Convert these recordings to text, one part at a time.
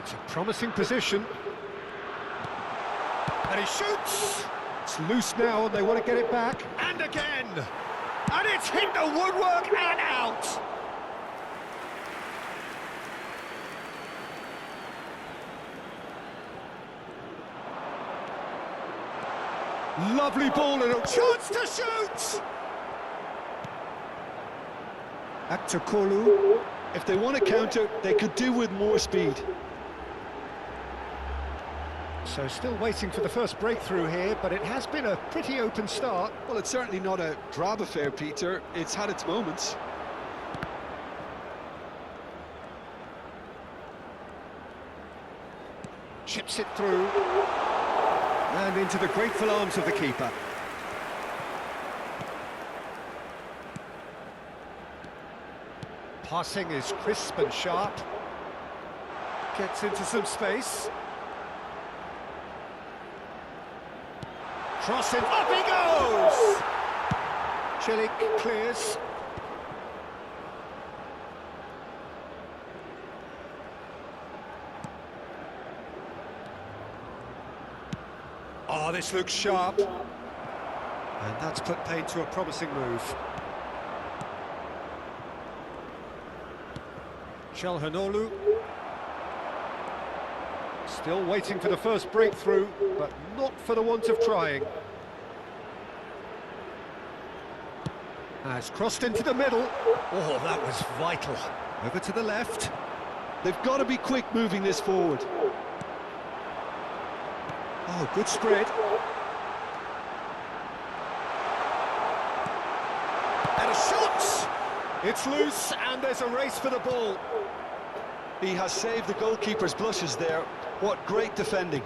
It's a promising position. And he shoots! It's loose now and they want to get it back. And again! And it's hit the woodwork and out! Lovely ball and a chance to shoot! Aktakolu. If they want to counter, they could do with more speed. So still waiting for the first breakthrough here, but it has been a pretty open start. Well, it's certainly not a drab affair, Peter. It's had its moments. Chips it through. And into the grateful arms of the keeper. Passing is crisp and sharp. Gets into some space. Crossing, up he goes! Cilic clears. Oh, this looks sharp. And that's put paid to a promising move. Çalhanoğlu. Still waiting for the first breakthrough, but not for the want of trying. Has crossed into the middle. Oh, that was vital. Over to the left. They've got to be quick moving this forward. Oh, good spread. And a shot! It's loose, and there's a race for the ball. He has saved the goalkeeper's blushes there. What great defending.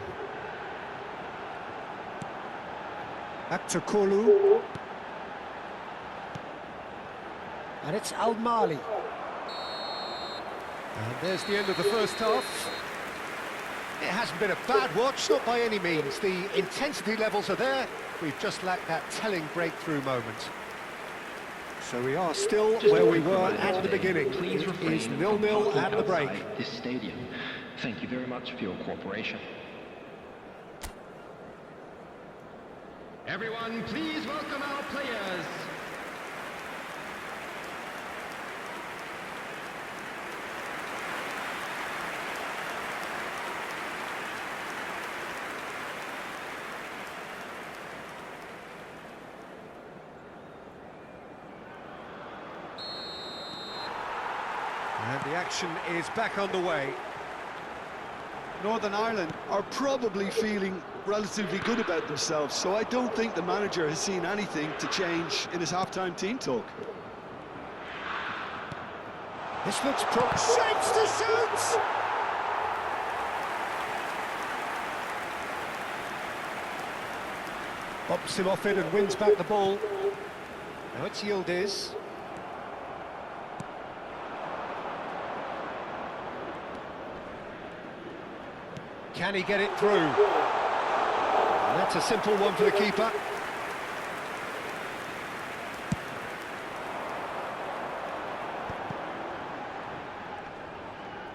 Aktakolu. And it's Al-Mali. And there's the end of the first half. It hasn't been a bad watch, not by any means. The intensity levels are there. We've just lacked that telling breakthrough moment. So we are still where we were at the beginning. Please It refrain is from 0-0 talking at the break. outside this stadium. Thank you very much for your cooperation. Everyone, please welcome our players. And the action is back underway. Northern Ireland are probably feeling relatively good about themselves, so I don't think the manager has seen anything to change in his half-time team talk. This looks shapes to shoot! Bumps him off it and wins back the ball. Now it's Yildiz. Can he get it through? And that's a simple one for the keeper.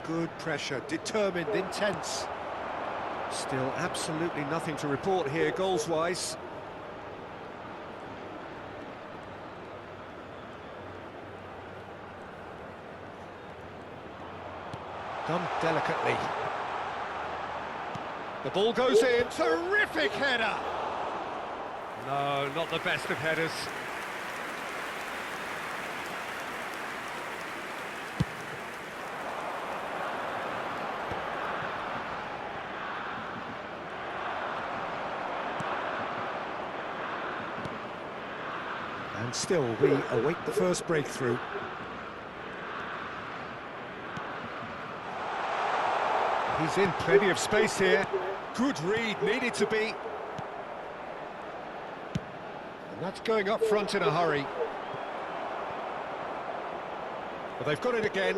Good pressure, determined, intense. Still absolutely nothing to report here, goals-wise. Done delicately. The ball goes in, terrific header! No, not the best of headers. And still, we await the first breakthrough. He's in plenty of space here. Good read, needed to be. And that's going up front in a hurry. But they've got it again.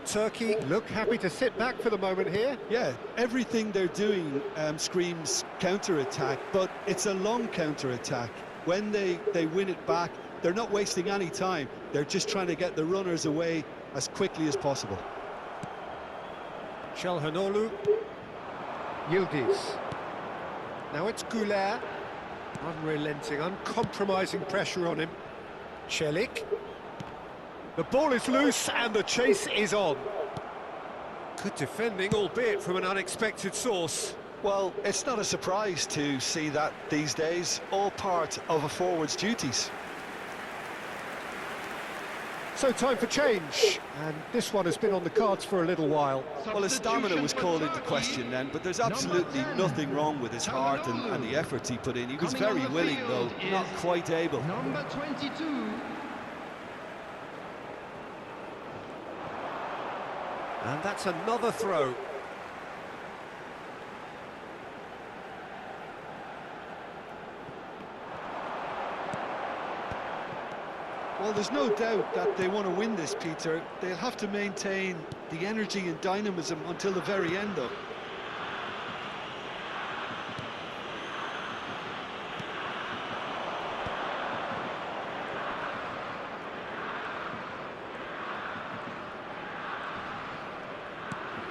Turkey look happy to sit back for the moment here. Yeah, everything they're doing screams counter-attack, but it's a long counter-attack. When they win it back, they're not wasting any time. They're just trying to get the runners away as quickly as possible. Chelhanoglu. Yildiz. Now it's Gilbert. Unrelenting, uncompromising pressure on him. Celik. The ball is loose and the chase is on. Good defending, albeit from an unexpected source. Well, it's not a surprise to see that these days, all part of a forward's duties. So time for change, and this one has been on the cards for a little while. Well, his stamina was called into question then, but there's absolutely nothing wrong with his heart and the efforts he put in. He was very willing, though, not quite able. Number 22. And that's another throw. Well, there's no doubt that they want to win this, Peter. They'll have to maintain the energy and dynamism until the very end, though.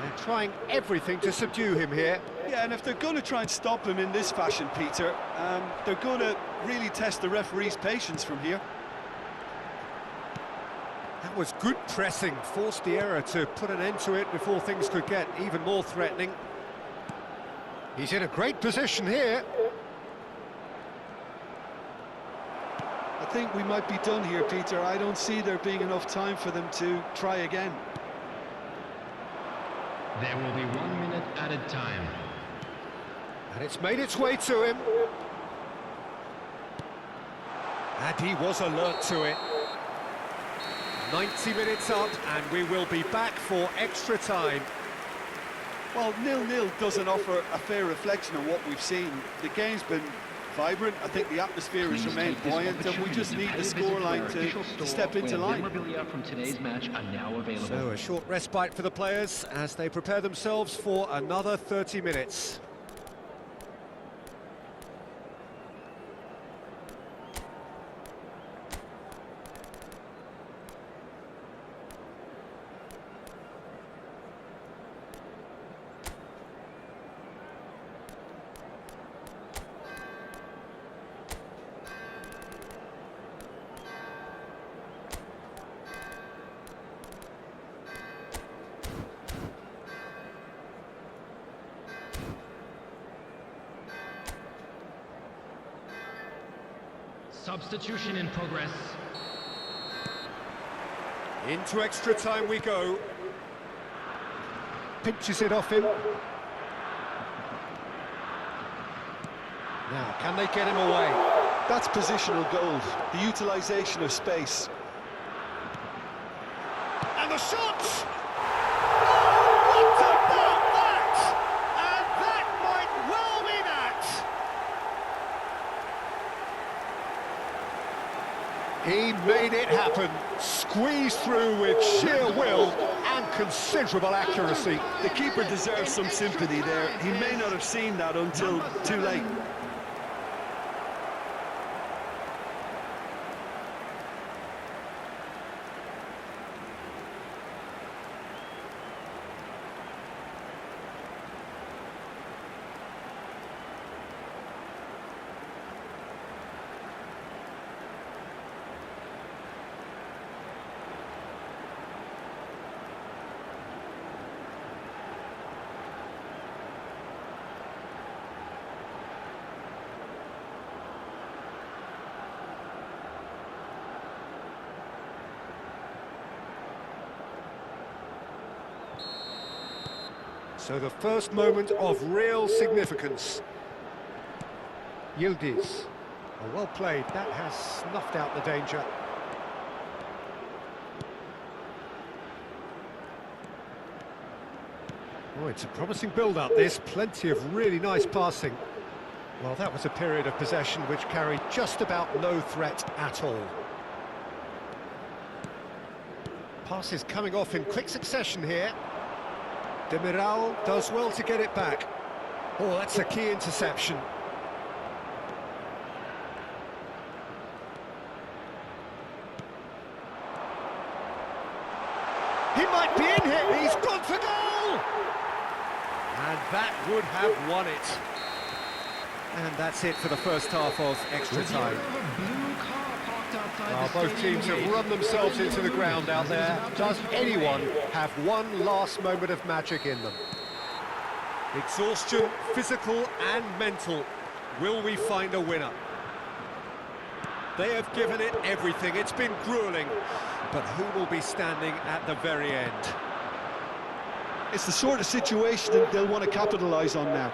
They're trying everything to subdue him here. Yeah, and if they're going to try and stop him in this fashion, Peter, they're going to really test the referee's patience from here. That was good pressing, forced the error to put an end to it before things could get even more threatening. He's in a great position here. I think we might be done here, Peter. I don't see there being enough time for them to try again. There will be 1 minute added time. And it's made its way to him. And he was alert to it. 90 minutes up, and we will be back for extra time. Well, 0-0 doesn't offer a fair reflection on what we've seen. The game's been vibrant. I think the atmosphere has remained buoyant, and we just need the scoreline to step into line. Memorabilia from today's match are now available. So a short respite for the players as they prepare themselves for another 30 minutes. Substitution in progress. Into extra time we go. Pinches it off him. Now, can they get him away? That's positional goal, the utilisation of space. And the shot! Oh, what about that? And that might well be that. He made it happen, squeezed through with sheer will and considerable accuracy. The keeper deserves some sympathy there. He may not have seen that until too late. So the first moment of real significance. Yildiz. Oh, well played. That has snuffed out the danger. Oh, it's a promising build-up, this. Plenty of really nice passing. Well, that was a period of possession which carried just about no threat at all. Passes coming off in quick succession here. Demiral does well to get it back. Oh, that's a key interception. He might be in here. He's gone for goal! And that would have won it. And that's it for the first half of extra time. Well, both teams have run themselves into the ground out there. Does anyone have one last moment of magic in them? Exhaustion, physical and mental. Will we find a winner? They have given it everything. It's been grueling. But who will be standing at the very end? It's the sort of situation that they'll want to capitalise on now.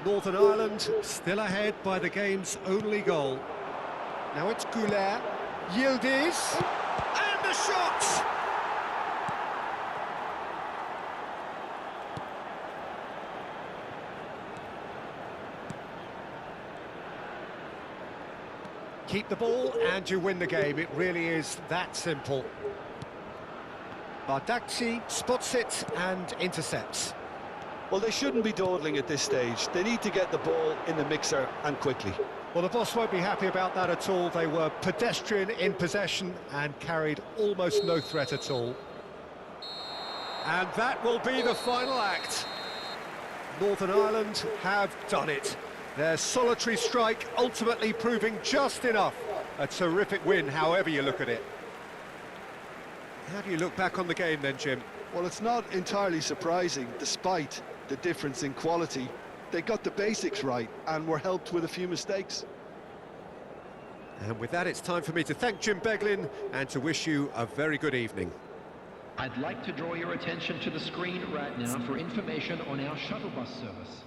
Northern Ireland still ahead by the game's only goal. Now it's Gilbert, Yildiz, and the shot! Keep the ball and you win the game. It really is that simple. Bardakci spots it and intercepts. Well, they shouldn't be dawdling at this stage. They need to get the ball in the mixer and quickly. Well, the boss won't be happy about that at all. They were pedestrian in possession and carried almost no threat at all. And that will be the final act. Northern Ireland have done it. Their solitary strike ultimately proving just enough. A terrific win, however you look at it. How do you look back on the game then, Jim? Well, it's not entirely surprising, despite the difference in quality. They got the basics right and were helped with a few mistakes. And with that, it's time for me to thank Jim Beglin and to wish you a very good evening. I'd like to draw your attention to the screen right now for information on our shuttle bus service.